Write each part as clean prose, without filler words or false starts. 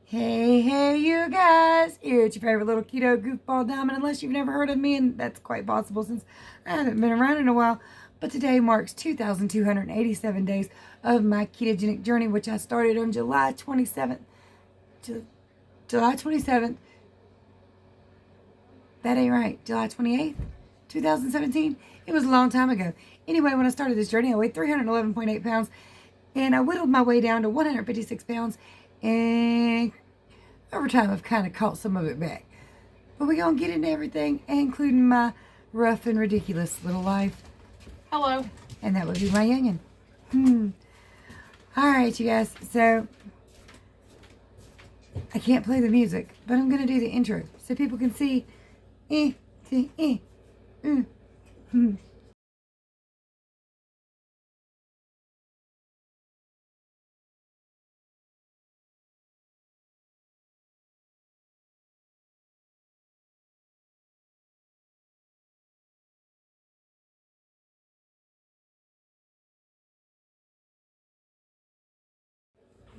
Hey, you guys! It's your favorite little keto goofball diamond, unless you've never heard of me, and that's quite possible since I haven't been around in a while. But today marks 2,287 days of my ketogenic journey, which I started on July 27th. July 27th. That ain't right. July 28th, 2017. It was a long time ago. Anyway, when I started this journey, I weighed 311.8 pounds, and I whittled my way down to 156 pounds. And over time, I've kind of caught some of it back. But we're going to get into everything, including my rough and ridiculous little life. Hello. And that would be my youngin'. All right, you guys. So, I can't play the music, but I'm going to do the intro so people can see.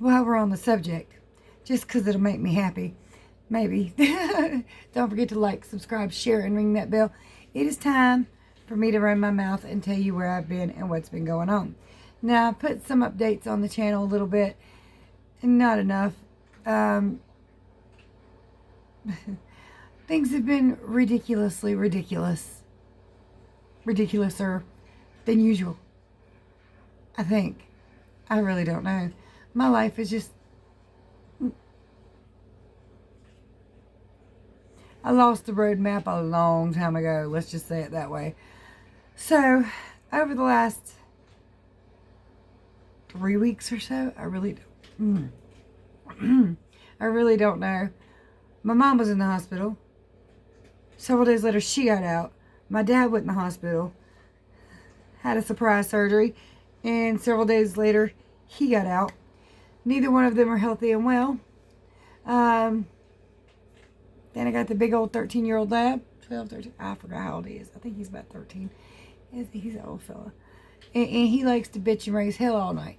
While we're on the subject, just because it'll make me happy, maybe. Don't forget to like, subscribe, share, and ring that bell. It is time for me to run my mouth and tell you where I've been and what's been going on. Now, I put some updates on the channel a little bit, and not enough. Things have been ridiculously ridiculous. Ridiculouser than usual. I think. I really don't know. My life is just... I lost the roadmap a long time ago. Let's just say it that way. So, over the last 3 weeks or so, I really don't know. My mom was in the hospital. Several days later, she got out. My dad went in the hospital, had a surprise surgery, and several days later, he got out. Neither one of them are healthy and well. Then I got the big old 13-year-old lad. 12, 13. I forgot how old he is. I think he's about 13. He's an old fella. And he likes to bitch and raise hell all night.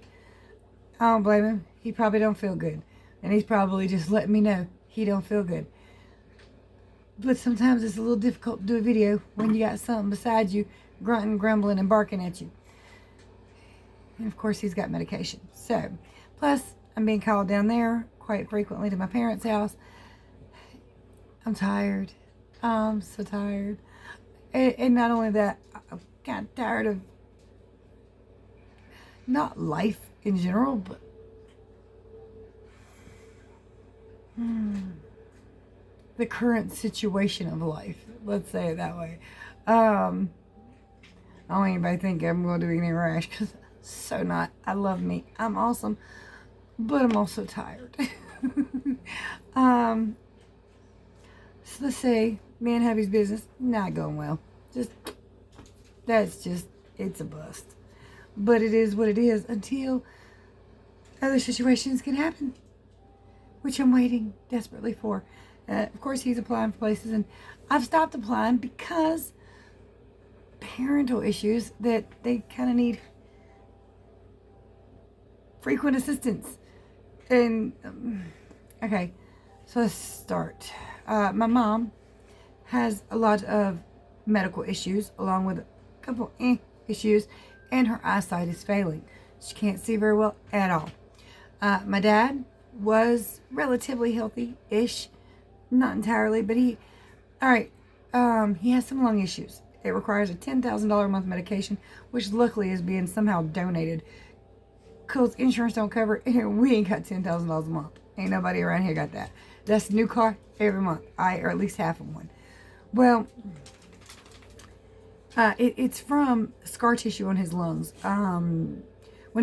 I don't blame him. He probably don't feel good. And he's probably just letting me know he don't feel good. But sometimes it's a little difficult to do a video when you got something beside you grunting, grumbling, and barking at you. And of course, he's got medication. So, plus, I'm being called down there quite frequently to my parents' house. I'm tired. I'm so tired. And not only that, I'm kind of tired of not life in general, but the current situation of life. Let's say it that way. I don't want anybody to think I'm going to do anything rash, because so not. I love me. I'm awesome. But I'm also tired. So let's say me and hubby's business not going well. It's a bust. But it is what it is until other situations can happen, which I'm waiting desperately for. Of course, he's applying for places, and I've stopped applying because parental issues that they kind of need frequent assistance. And, okay, so let's start. My mom has a lot of medical issues, along with a couple issues, and her eyesight is failing. She can't see very well at all. My dad was relatively healthy-ish, not entirely, but he has some lung issues. It requires a $10,000 a month medication, which luckily is being somehow donated, because insurance don't cover it, and we ain't got $10,000 a month. Ain't nobody around here got that. That's a new car every month, or at least half of one. Well, it's from scar tissue on his lungs. When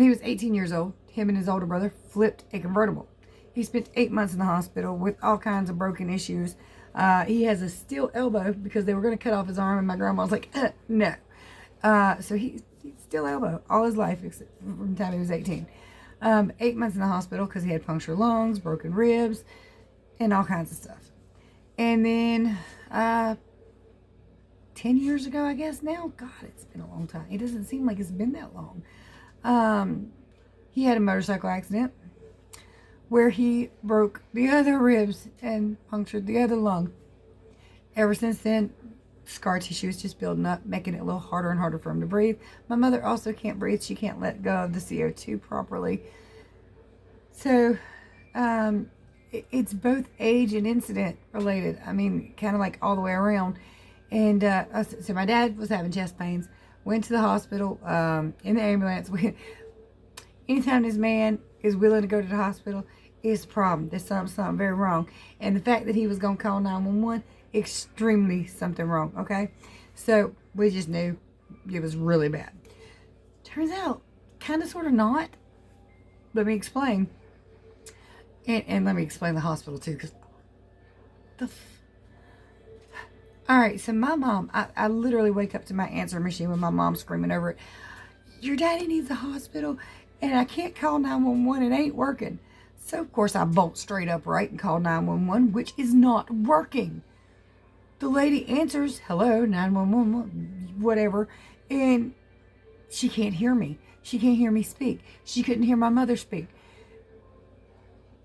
he was 18 years old, him and his older brother flipped a convertible. He spent 8 months in the hospital with all kinds of broken issues. He has a steel elbow because they were going to cut off his arm, and my grandma was like, no. So he's still elbow all his life, except from the time he was 18. 8 months in the hospital because he had punctured lungs, broken ribs, and all kinds of stuff. And then 10 years ago, I guess now, God, it's been a long time. It doesn't seem like it's been that long. He had a motorcycle accident where he broke the other ribs and punctured the other lung. Ever since then, scar tissue is just building up, making it a little harder and harder for him to breathe. My mother also can't breathe. She can't let go of the CO2 properly. So it's both age and incident related. I mean, kind of like all the way around. And so my dad was having chest pains, went to the hospital in the ambulance. Anytime this man is willing to go to the hospital, it's a problem. There's something very wrong. And the fact that he was going to call 911, extremely something wrong, okay? So we just knew it was really bad. Turns out, kind of, sort of not. Let me explain. And let me explain the hospital too, because all right, so my mom, I literally wake up to my answering machine with my mom screaming over it. Your daddy needs a hospital, and I can't call 911. It ain't working. So, of course, I bolt straight upright and call 911, which is not working. The lady answers, hello, 911, whatever, and she can't hear me. She can't hear me speak. She couldn't hear my mother speak.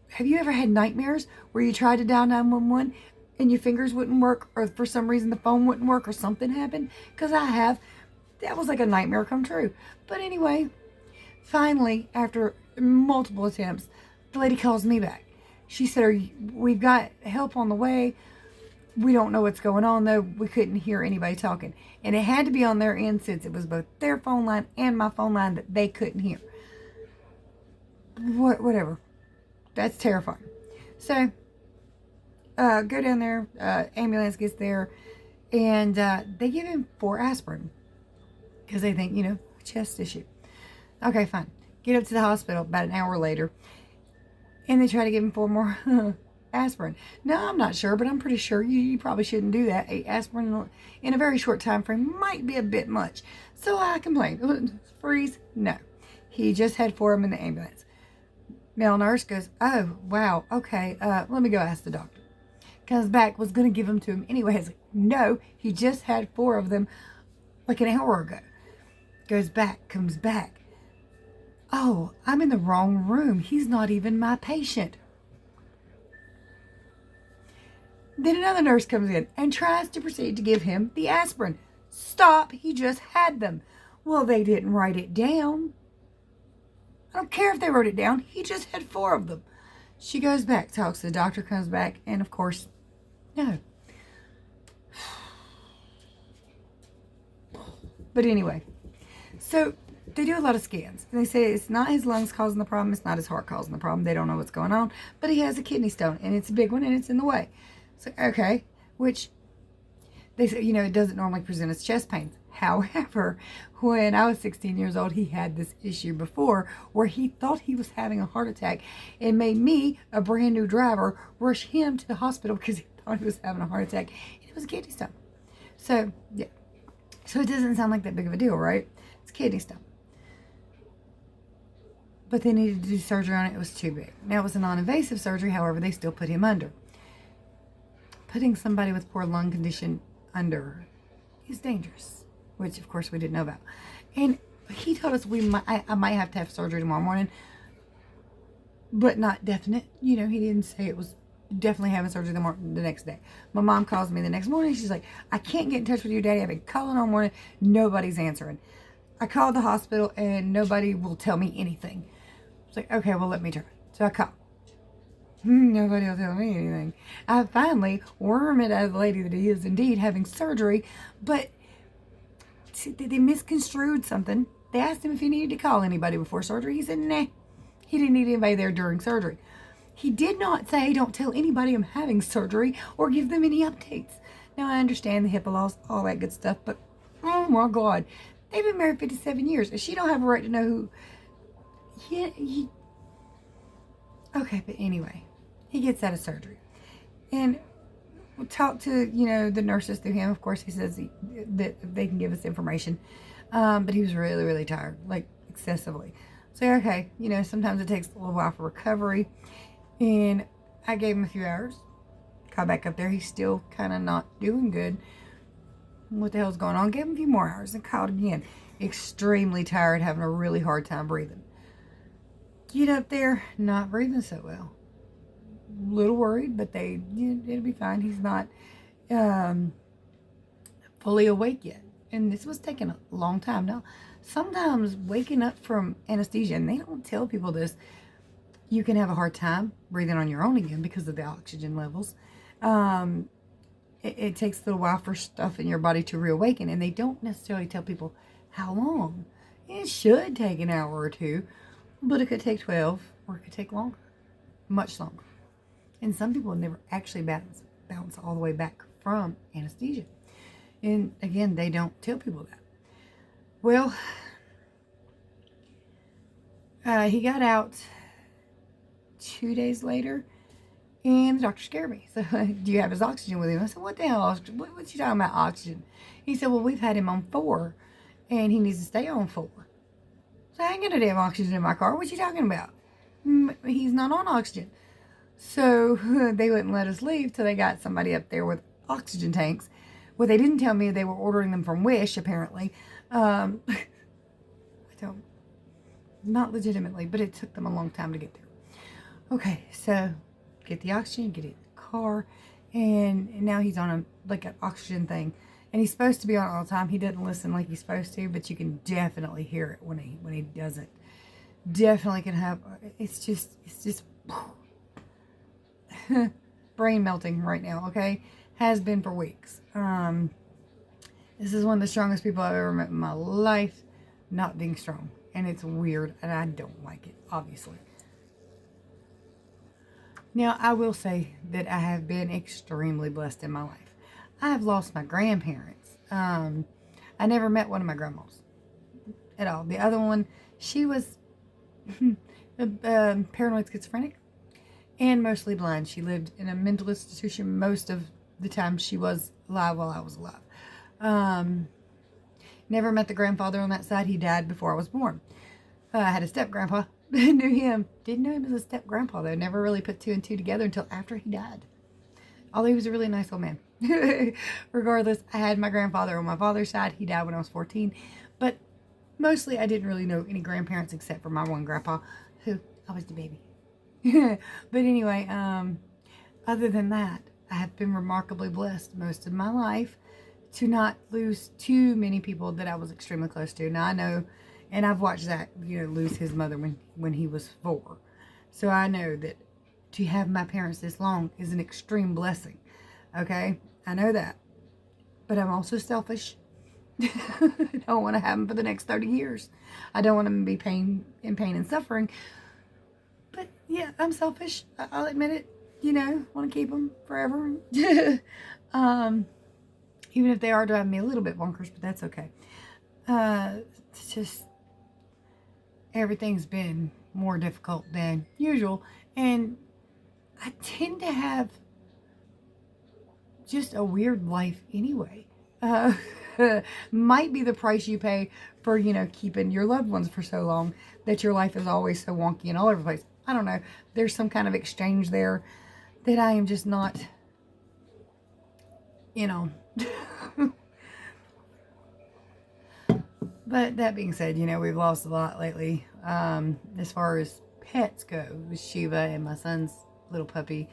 Have you ever had nightmares where you tried to dial 911 and your fingers wouldn't work, or for some reason the phone wouldn't work, or something happened? Because I have. That was like a nightmare come true. But anyway, finally, after multiple attempts, the lady calls me back. She said, we've got help on the way. We don't know what's going on, though. We couldn't hear anybody talking. And it had to be on their end, since it was both their phone line and my phone line that they couldn't hear. Whatever. That's terrifying. So, go down there. Ambulance gets there. And they give him 4 aspirin. Because they think, chest issue. Okay, fine. Get up to the hospital about an hour later. And they try to give him 4 more aspirin. No, I'm not sure, but I'm pretty sure you probably shouldn't do that. 8 aspirin in a very short time frame might be a bit much. So I complained. Freeze? No. He just had 4 of them in the ambulance. Male nurse goes, oh, wow, okay, let me go ask the doctor. Comes back, was going to give them to him anyway. I was like, no, he just had 4 of them like an hour ago. Goes back, comes back. Oh, I'm in the wrong room. He's not even my patient. Then another nurse comes in and tries to proceed to give him the aspirin. Stop, he just had them. Well, they didn't write it down. I don't care if they wrote it down. He just had 4 of them. She goes back, talks to the doctor, comes back, and of course, no. But anyway, so they do a lot of scans. And they say it's not his lungs causing the problem. It's not his heart causing the problem. They don't know what's going on. But he has a kidney stone, and it's a big one, and it's in the way. So, okay, which they say, it doesn't normally present as chest pains. However, when I was 16 years old, he had this issue before where he thought he was having a heart attack. It made me, a brand new driver, rush him to the hospital because he thought he was having a heart attack. And it was a kidney stone. So, yeah. So it doesn't sound like that big of a deal, right? It's a kidney stone. But they needed to do surgery on it. It was too big. Now, it was a non-invasive surgery. However, they still put him under. Putting somebody with poor lung condition under is dangerous. Which, of course, we didn't know about. And he told us I might have to have surgery tomorrow morning. But not definite. He didn't say it was definitely having surgery the next day. My mom calls me the next morning. She's like, I can't get in touch with your daddy. I've been calling all morning. Nobody's answering. I called the hospital and nobody will tell me anything. It's like, okay, well, let me try. So I call. Nobody will tell me anything. I finally worm it out of the lady that he is indeed having surgery. But they misconstrued something. They asked him if he needed to call anybody before surgery. He said, nah. He didn't need anybody there during surgery. He did not say, don't tell anybody I'm having surgery or give them any updates. Now, I understand the HIPAA laws, all that good stuff, but oh my God. They've been married 57 years. And she don't have a right to know who. Yeah, okay, but anyway, he gets out of surgery. And we'll talk to, the nurses through him. Of course, he says that they can give us information. But he was really, really tired, like excessively. So, okay, sometimes it takes a little while for recovery. And I gave him a few hours. Got back up there. He's still kind of not doing good. What the hell's going on? Gave him a few more hours and called again. Extremely tired, having a really hard time breathing. get up there, not breathing so well. A little worried, but it'll be fine. He's not fully awake yet. And this was taking a long time. Now, sometimes waking up from anesthesia, and they don't tell people this, you can have a hard time breathing on your own again because of the oxygen levels. It takes a little while for stuff in your body to reawaken, and they don't necessarily tell people how long. It should take an hour or two, but it could take 12, or it could take longer, much longer. And some people never actually bounce all the way back from anesthesia. And again, they don't tell people that. Well, he got out 2 days later, and the doctor scared me. So, do you have his oxygen with him? I said, what the hell? What's you talking about oxygen? He said, well, we've had him on 4, and he needs to stay on 4. So I ain't gonna have oxygen in my car. What you talking about? He's not on oxygen. So they wouldn't let us leave till they got somebody up there with oxygen tanks. Well, they didn't tell me they were ordering them from Wish, apparently. Not legitimately, but it took them a long time to get there. Okay, so get the oxygen, get it in the car, and now he's on an oxygen thing. And he's supposed to be on it all the time. He doesn't listen like he's supposed to, but you can definitely hear it when he doesn't. Definitely can have, it's just brain melting right now, okay? Has been for weeks. This is one of the strongest people I've ever met in my life, not being strong. And it's weird, and I don't like it, obviously. Now, I will say that I have been extremely blessed in my life. I have lost my grandparents. I never met one of my grandmas at all. The other one, she was paranoid schizophrenic and mostly blind. She lived in a mental institution most of the time she was alive while I was alive. Never met the grandfather on that side. He died before I was born. I had a step-grandpa. Knew him. Didn't know him as a step-grandpa, though. Never really put 2 and 2 together until after he died. Although he was a really nice old man. Regardless, I had my grandfather on my father's side. He died when I was 14. But mostly I didn't really know any grandparents except for my one grandpa, who I was the baby. But anyway, other than that, I have been remarkably blessed most of my life to not lose too many people that I was extremely close to. Now I know, and I've watched Zach, lose his mother when he was 4. So I know that to have my parents this long is an extreme blessing. Okay? I know that. But I'm also selfish. I don't want to have them for the next 30 years. I don't want them to be in pain and suffering. But yeah, I'm selfish. I'll admit it. Want to keep them forever. Even if they are driving me a little bit bonkers, but that's okay. It's just, everything's been more difficult than usual. And I tend to have just a weird life anyway. Might be the price you pay for, keeping your loved ones for so long that your life is always so wonky and all over the place. I don't know. There's some kind of exchange there that I am just not, But that being said, we've lost a lot lately. As far as pets go, with Shiva and my son's little puppy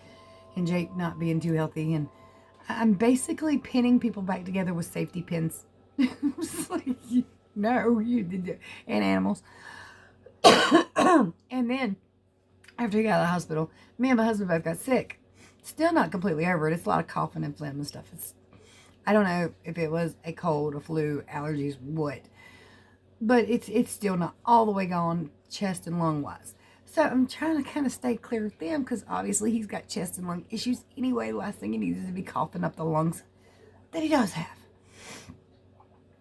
and Jake not being too healthy. And I'm basically pinning people back together with safety pins. No, you did it. And animals. And then, after he got out of the hospital, me and my husband both got sick. Still not completely over it. It's a lot of coughing and phlegm and stuff. I don't know if it was a cold, a flu, allergies, what. But it's still not all the way gone, chest and lung wise. So I'm trying to kind of stay clear of them because obviously he's got chest and lung issues anyway. The last thing he needs is to be coughing up the lungs that he does have.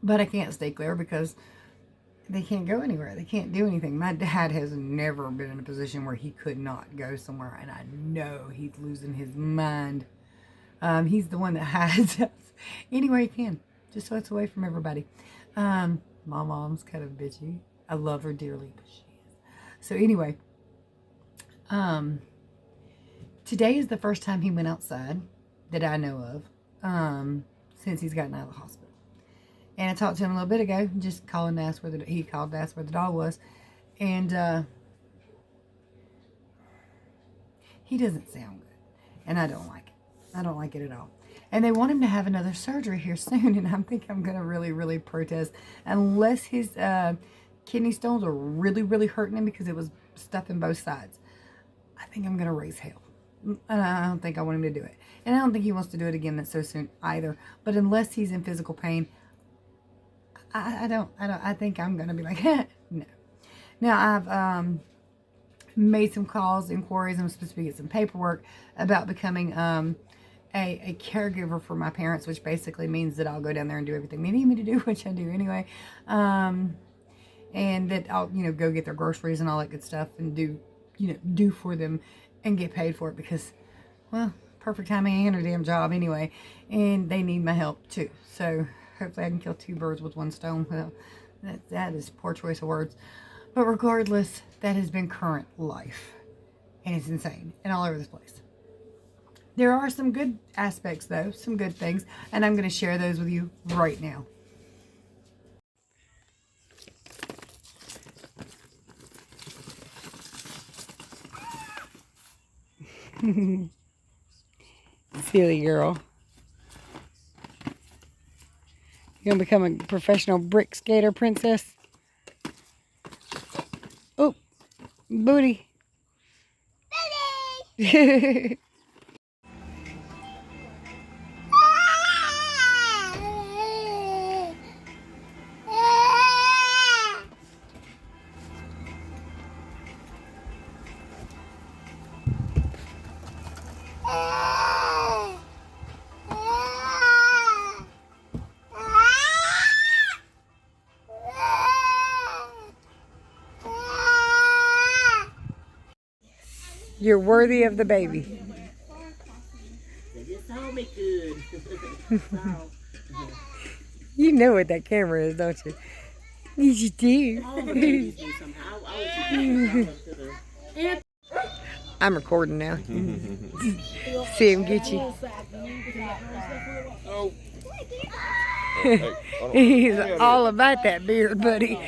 But I can't stay clear because they can't go anywhere. They can't do anything. My dad has never been in a position where he could not go somewhere, and I know he's losing his mind. He's the one that hides us anywhere he can, just so it's away from everybody. My mom's kind of bitchy. I love her dearly, but she is. So anyway, today is the first time he went outside that I know of since he's gotten out of the hospital. And I talked to him a little bit ago, just calling to ask he called to ask where the dog was. And He doesn't sound good, and I don't like it. I don't like it at all. And they want him to have another surgery here soon, and I think I'm going to really, really protest unless his kidney stones are really, really hurting him because it was stuff in both sides. I think I'm going to raise hell. And I don't think I want him to do it. And I don't think he wants to do it again so soon either. But unless he's in physical pain, I think I'm going to be like, no. Now, I've made some calls, inquiries. I'm supposed to be getting some paperwork about becoming a caregiver for my parents, which basically means that I'll go down there and do everything they need me to do, which I do anyway. And that I'll, go get their groceries and all that good stuff and do for them and get paid for it because, well, perfect timing and a damn job anyway. And they need my help too. So hopefully I can kill 2 birds with 1 stone. Well, that is a poor choice of words. But regardless, that has been current life. And it's insane and all over this place. There are some good aspects though, some good things. And I'm going to share those with you right now. Silly girl. You gonna become a professional brick skater princess? Oh, booty. Booty. You're worthy of the baby. You know what that camera is, don't you? You do. I'm recording now. See him get you. He's all about that beard, buddy.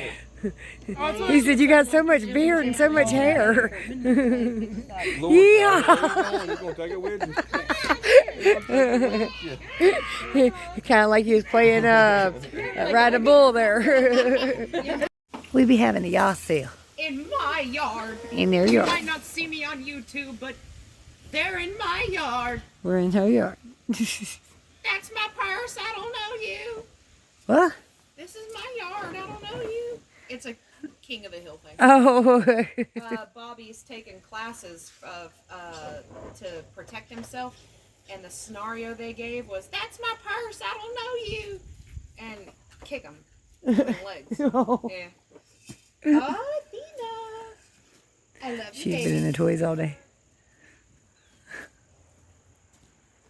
He said, you got so much beard and so much hair. Yeah. Kind of like he was playing Ride a Bull there. We be having a yard sale. In my yard. In their yard. You might not see me on YouTube, but they're in my yard. We're in her yard. That's my purse. I don't know you. What? This is my yard. I don't know you. It's a King of the Hill thing. Oh. Bobby's taking classes to protect himself, and the scenario they gave was, "That's my purse. I don't know you," and kick him with the legs. Oh. Yeah. Oh, Athena. I love you, She's baby. been in the toys all day.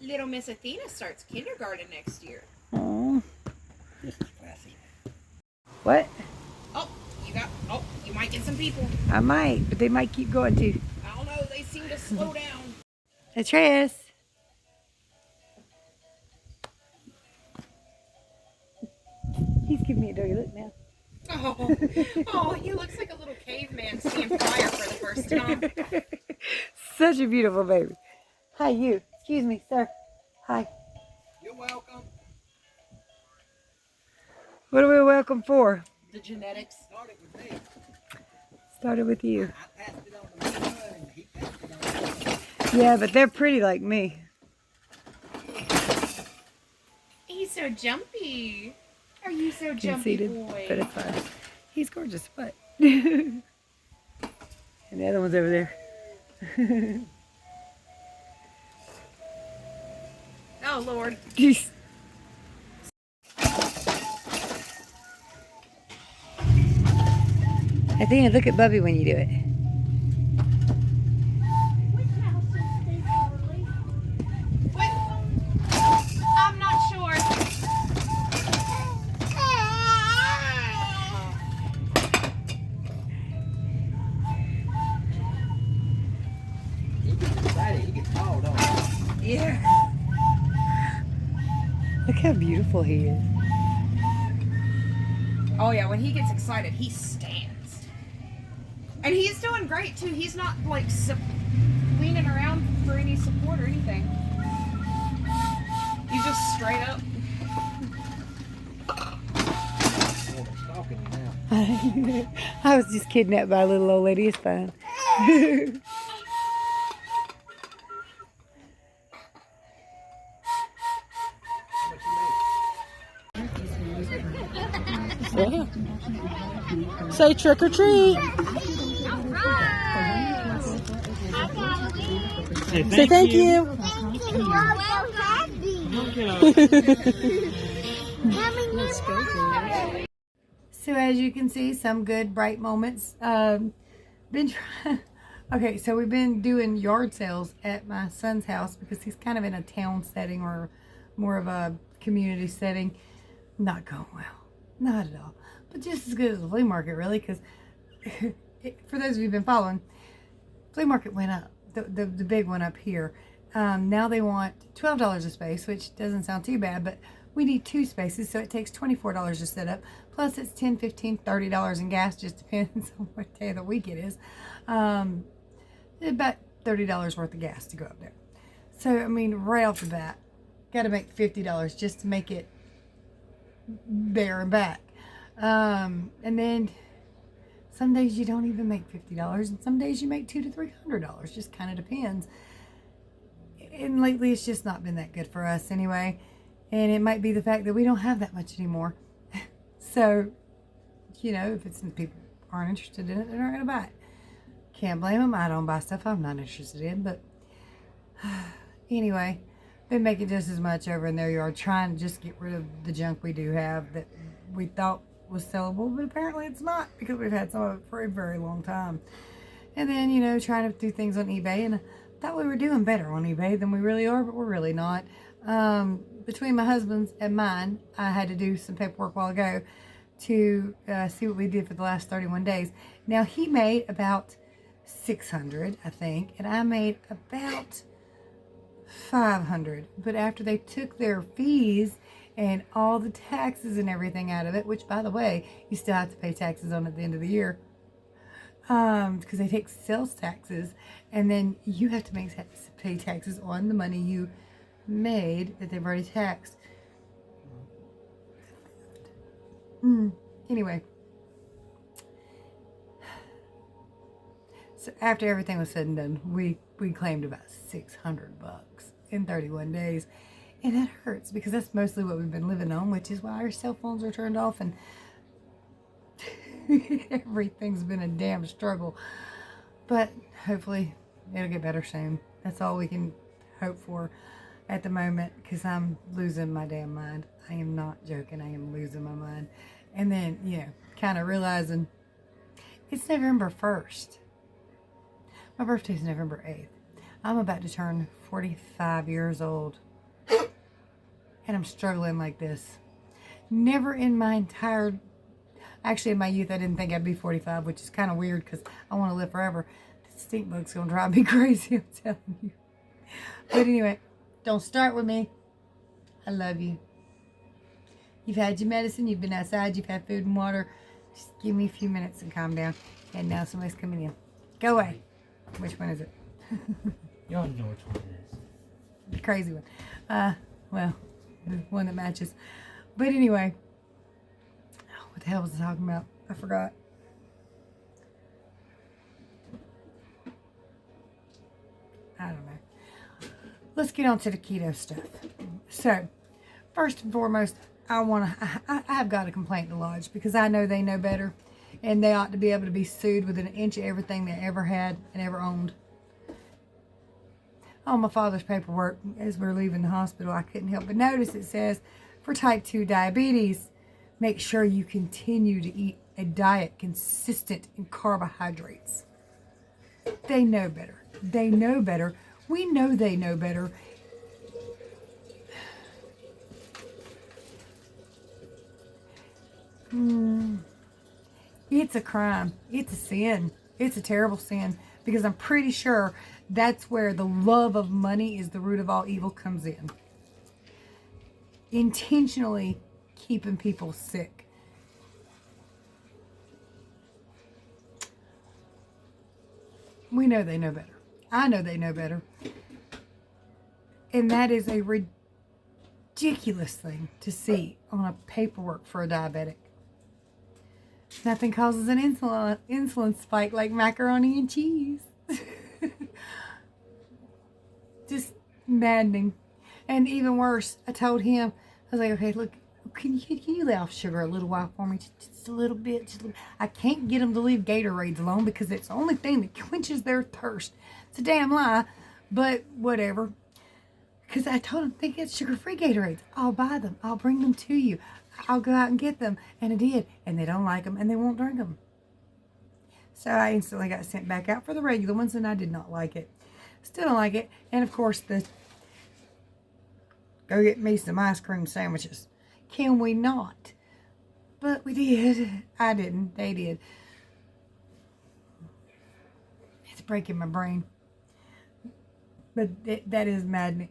Little Miss Athena starts kindergarten next year. Oh. This is classy. What? You might get some people. I might, but they might keep going too. I don't know. They seem to slow down. Atreus. He's giving me a dirty look now. Oh, he looks like a little caveman seeing fire for the first time. Such a beautiful baby. Hi, you. Excuse me, sir. Hi. You're welcome. What are we welcome for? The genetics. Started with me. Started with you. I passed it on to my son, and he passed it on to me. Yeah, but they're pretty like me. He's so jumpy. Are you so jumpy, Conceited, boy? but it's fine. He's gorgeous, but. And the other one's over there. Oh, Lord. Jeez. Athena, look at Bubby when you do it. I'm not sure. He gets excited. He gets called on. Yeah. Look how beautiful he is. Oh, yeah. When he gets excited, he stands. And he's doing great, too. He's not, like, leaning around for any support or anything. You just straight up. Woman stalking you now. I was just kidnapped by a little old lady. It's fine. Yeah. Say trick or treat. Say thank you. So as you can see, some good bright moments. Been trying. Okay, so we've been doing yard sales at my son's house because he's kind of in a town setting or more of a community setting. Not going well, not at all. But just as good as the flea market, really, because for those of you who've been following, flea market went up. The big one up here. Now they want $12 a space, which doesn't sound too bad, but we need 2 spaces, so it takes $24 to set up. Plus it's $10, $15, $30 in gas, just depends on what day of the week it is. About $30 worth of gas to go up there. So, I mean, right off the bat, got to make $50 just to make it there and back. And then some days you don't even make $50, and some days you make $200 to $300. Just kind of depends. And lately, it's just not been that good for us anyway. And it might be the fact that we don't have that much anymore. So, you know, if people aren't interested in it, they're not going to buy it. Can't blame them. I don't buy stuff I'm not interested in. But anyway, been making just as much over in their yard, trying to just get rid of the junk we do have that we thought was sellable, but apparently it's not, because we've had some of it for a very long time. And then, you know, trying to do things on eBay, and I thought we were doing better on eBay than we really are, but we're really not. Between my husband's and mine, I had to do some paperwork a while ago to see what we did for the last 31 days. Now, he made about 600, I think, and I made about 500. But after they took their fees and all the taxes and everything out of it, which, by the way, you still have to pay taxes on at the end of the year, because they take sales taxes, and then you have to pay taxes on the money you made that they've already taxed. Anyway, so after everything was said and done, we claimed about $600 in 31 days. And that hurts, because that's mostly what we've been living on, which is why our cell phones are turned off, and everything's been a damn struggle. But hopefully it'll get better soon. That's all we can hope for at the moment, because I'm losing my damn mind. I am not joking. I am losing my mind. And then, you know, kind of realizing it's November 1st. My birthday's November 8th. I'm about to turn 45 years old. And I'm struggling like this. Never in my entire... Actually, in my youth, I didn't think I'd be 45, which is kind of weird, because I want to live forever. The stink bug's going to drive me crazy, I'm telling you. But anyway, don't start with me. I love you. You've had your medicine, you've been outside, you've had food and water. Just give me a few minutes and calm down. And now somebody's coming in. Go away. Which one is it? You already know which one it is. The crazy one. Well, the one that matches. But anyway, what the hell was I talking about? I forgot. I don't know. Let's get on to the keto stuff. So, first and foremost, I've got a complaint to lodge, because I know they know better, and they ought to be able to be sued within an inch of everything they ever had and ever owned. On my father's paperwork, as we're leaving the hospital, I couldn't help but notice it says, for type 2 diabetes, make sure you continue to eat a diet consistent in carbohydrates. They know better. They know better. We know they know better. It's a crime. It's a sin. It's a terrible sin, because I'm pretty sure that's where the love of money is the root of all evil comes in. Intentionally keeping people sick. We know they know better. I know they know better. And that is a ridiculous thing to see on a paperwork for a diabetic. Nothing causes an insulin spike like macaroni and cheese. Just maddening. And even worse, I told him, I was like, okay, look, can you lay off sugar a little while for me? Just a little bit. Just a little. I can't get them to leave Gatorades alone because it's the only thing that quenches their thirst. It's a damn lie, but whatever. Because I told him, they get sugar-free Gatorades. I'll buy them. I'll bring them to you. I'll go out and get them. And I did. And they don't like them and they won't drink them. So I instantly got sent back out for the regular ones and I did not like it. Still don't like it. And of course, go get me some ice cream sandwiches. Can we not? But we did. I didn't. They did. It's breaking my brain. But that is maddening.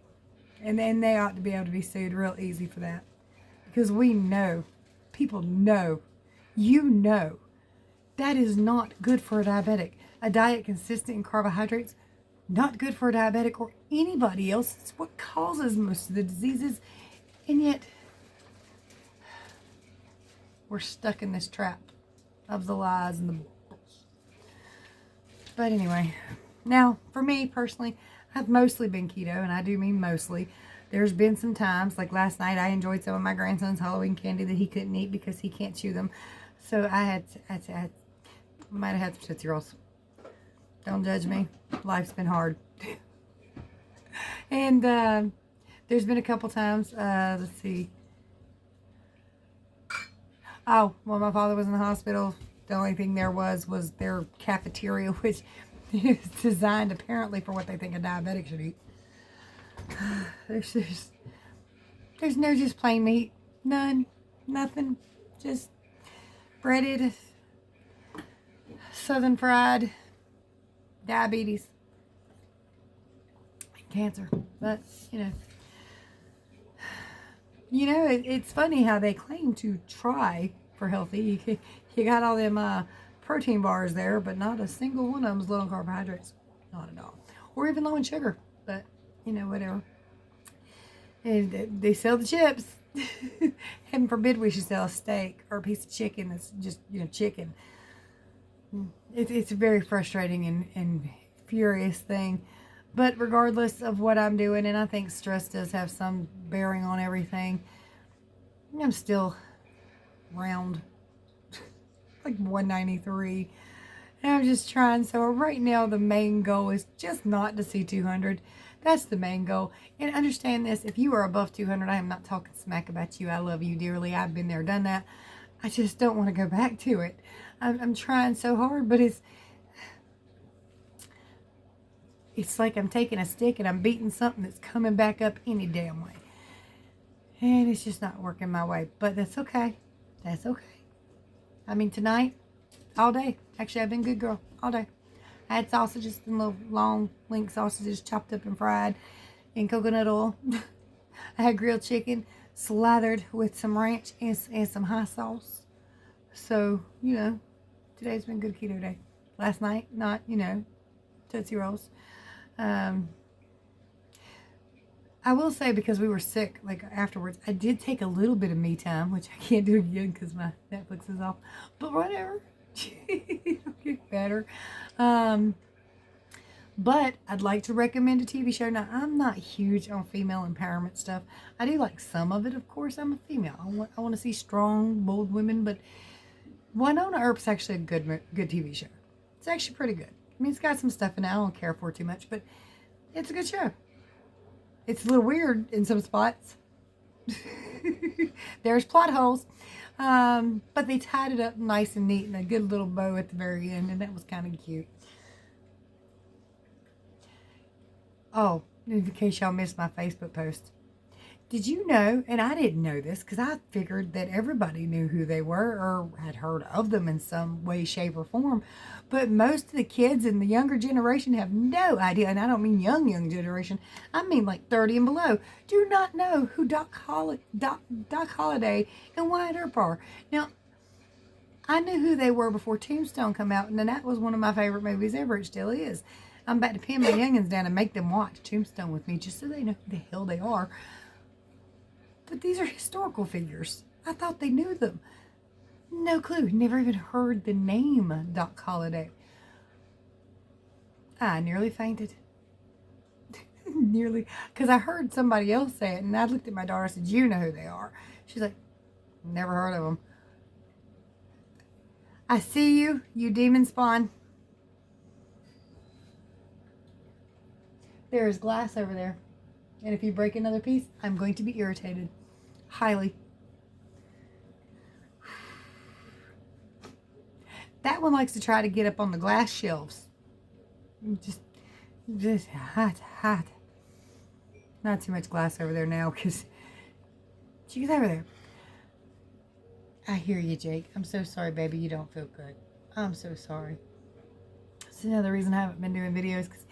And then they ought to be able to be sued real easy for that. Because we know, people know, you know, that is not good for a diabetic. A diet consistent in carbohydrates, not good for a diabetic or anybody else. It's what causes most of the diseases. And yet, we're stuck in this trap of the lies and the bullshit. But anyway, now for me personally, I've mostly been keto, and I do mean mostly. There's been some times, like last night, I enjoyed some of my grandson's Halloween candy that he couldn't eat because he can't chew them. So I might have had some Tootsie Rolls. Don't judge me. Life's been hard. And there's been a couple times, let's see. Oh, when my father was in the hospital, the only thing there was their cafeteria, which is designed apparently for what they think a diabetic should eat. There's no just plain meat. None. Nothing. Just breaded, southern fried, diabetes, and cancer. But, it's funny how they claim to try for healthy. You got all them protein bars there, but not a single one of them is low in carbohydrates. Not at all. Or even low in sugar. But, whatever. And they sell the chips. Heaven forbid we should sell a steak or a piece of chicken that's just, chicken. It's a very frustrating and furious thing. But regardless of what I'm doing, and I think stress does have some bearing on everything, I'm still around like 193. And I'm just trying. So right now the main goal is just not to see 200. That's the main goal. And understand this, if you are above 200, I am not talking smack about you. I love you dearly. I've been there, done that. I just don't want to go back to it. I'm trying so hard, but it's like I'm taking a stick and I'm beating something that's coming back up any damn way. And it's just not working my way. But that's okay. That's okay. I mean, tonight, all day. Actually, I've been a good girl all day. I had sausages and little long link sausages chopped up and fried in coconut oil. I had grilled chicken slathered with some ranch and some hot sauce. So, today's been a good keto day. Last night, not, Tootsie Rolls. I will say, because we were sick, like afterwards, I did take a little bit of me time, which I can't do again because my Netflix is off. But whatever. It'll get better. But I'd like to recommend a TV show. Now, I'm not huge on female empowerment stuff. I do like some of it, of course. I'm a female. I want to see strong, bold women. But Winona Earp's actually a good TV show. It's actually pretty good. I mean, it's got some stuff in it I don't care for too much, but it's a good show. It's a little weird in some spots. There's plot holes. But they tied it up nice and neat and a good little bow at the very end, and that was kind of cute. Oh, in case y'all missed my Facebook post. Did you know, and I didn't know this because I figured that everybody knew who they were or had heard of them in some way, shape, or form. But most of the kids in the younger generation have no idea, and I don't mean young generation. I mean like 30 and below. Do not know who Doc Holliday and Wyatt Earp are. Now, I knew who they were before Tombstone came out, and that was one of my favorite movies ever. It still is. I'm about to pin my youngins down and make them watch Tombstone with me just so they know who the hell they are. But these are historical figures. I thought they knew them. No clue. Never even heard the name Doc Holliday. I nearly fainted. Nearly. Because I heard somebody else say it. And I looked at my daughter and said, you know who they are. She's like, never heard of them. I see you, you demon spawn. There is glass over there. And if you break another piece, I'm going to be irritated. Highly. That one likes to try to get up on the glass shelves. Just hot. Not too much glass over there now because she's over there. I hear you, Jake. I'm so sorry, baby. You don't feel good. I'm so sorry. That's another reason I haven't been doing videos because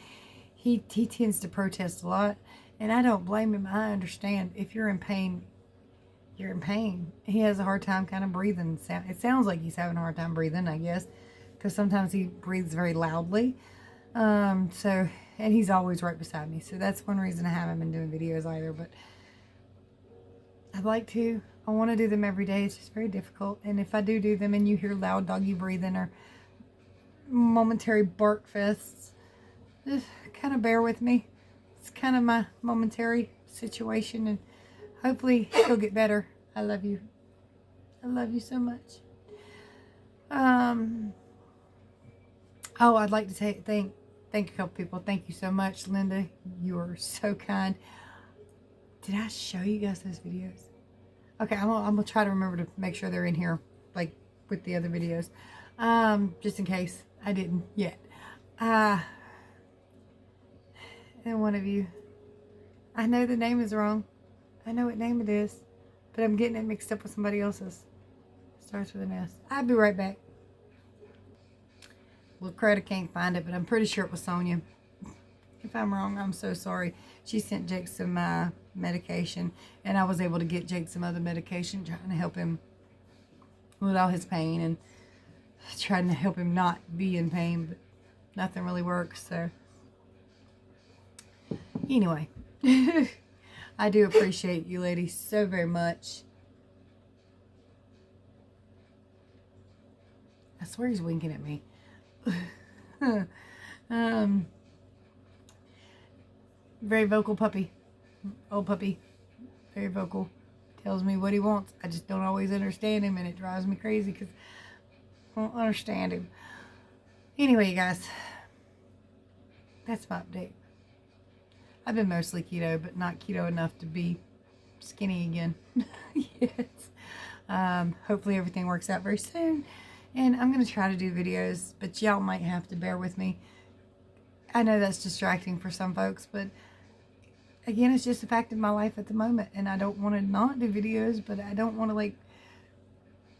he tends to protest a lot. And I don't blame him. I understand. If you're in pain, you're in pain. He has a hard time kind of breathing. It sounds like he's having a hard time breathing, I guess. Because sometimes he breathes very loudly. And he's always right beside me. So that's one reason I haven't been doing videos either. But I'd like to. I want to do them every day. It's just very difficult. And if I do them and you hear loud doggy breathing or momentary bark fests, just kind of bear with me. It's kind of my momentary situation. And hopefully it'll get better. I love you. I love you so much. Oh, I'd like to thank a couple people. Thank you so much, Linda. You are so kind. Did I show you guys those videos? Okay, I'm gonna try to remember to make sure they're in here, like with the other videos, just in case I didn't yet. And one of you, I know the name is wrong. I know what name it is, but I'm getting it mixed up with somebody else's. Starts with an S. I'll be right back. Well, Crota can't find it, but I'm pretty sure it was Sonia. If I'm wrong, I'm so sorry. She sent Jake some medication, and I was able to get Jake some other medication, trying to help him with all his pain and trying to help him not be in pain, but nothing really works. So anyway, I do appreciate you ladies so very much. I swear he's winking at me. Very vocal puppy. Old puppy. Very vocal. Tells me what he wants. I just don't always understand him, and it drives me crazy because I don't understand him. Anyway, you guys, that's my update. I've been mostly keto, but not keto enough to be skinny again. Yes. Hopefully everything works out very soon. And I'm going to try to do videos, but y'all might have to bear with me. I know that's distracting for some folks, but again, it's just a fact of my life at the moment. And I don't want to not do videos, but I don't want to like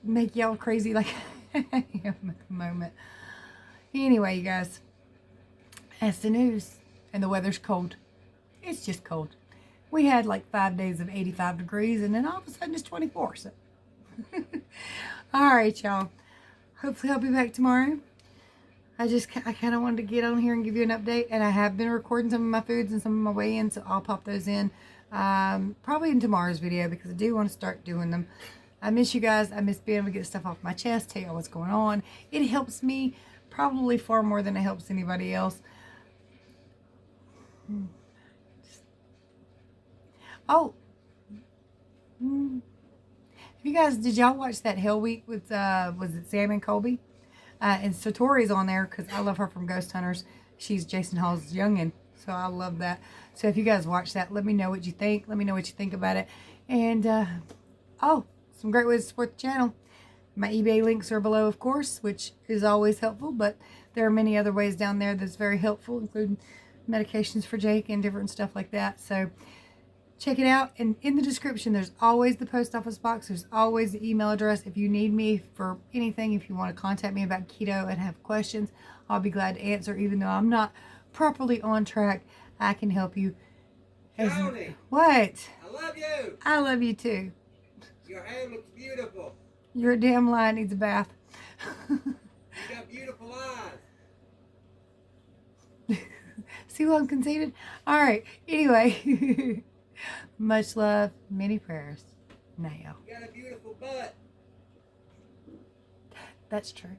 make y'all crazy like I am at the moment. Anyway, you guys, that's the news. And the weather's cold. It's just cold. We had like 5 days of 85 degrees, and then all of a sudden it's 24. So, all right, y'all. Hopefully I'll be back tomorrow. I kind of wanted to get on here and give you an update. And I have been recording some of my foods and some of my weigh-ins. So I'll pop those in probably in tomorrow's video because I do want to start doing them. I miss you guys. I miss being able to get stuff off my chest, tell you what's going on. It helps me probably far more than it helps anybody else. Oh. You guys, did y'all watch that Hell Week with, was it Sam and Colby? And Satori's on there because I love her from Ghost Hunters. She's Jason Hall's youngin', so I love that. So if you guys watch that, let me know what you think. Let me know what you think about it. And, oh, some great ways to support the channel. My eBay links are below, of course, which is always helpful. But there are many other ways down there that's very helpful, including medications for Jake and different stuff like that. So check it out. And in the description, there's always the post office box. There's always the email address. If you need me for anything, if you want to contact me about keto and have questions, I'll be glad to answer. Even though I'm not properly on track, I can help you. Tony, what? I love you. I love you too. Your hair looks beautiful. Your damn lie needs a bath. You got beautiful eyes. See why I'm conceited? All right. Anyway, much love, many prayers. Now. You got a beautiful butt. That's true.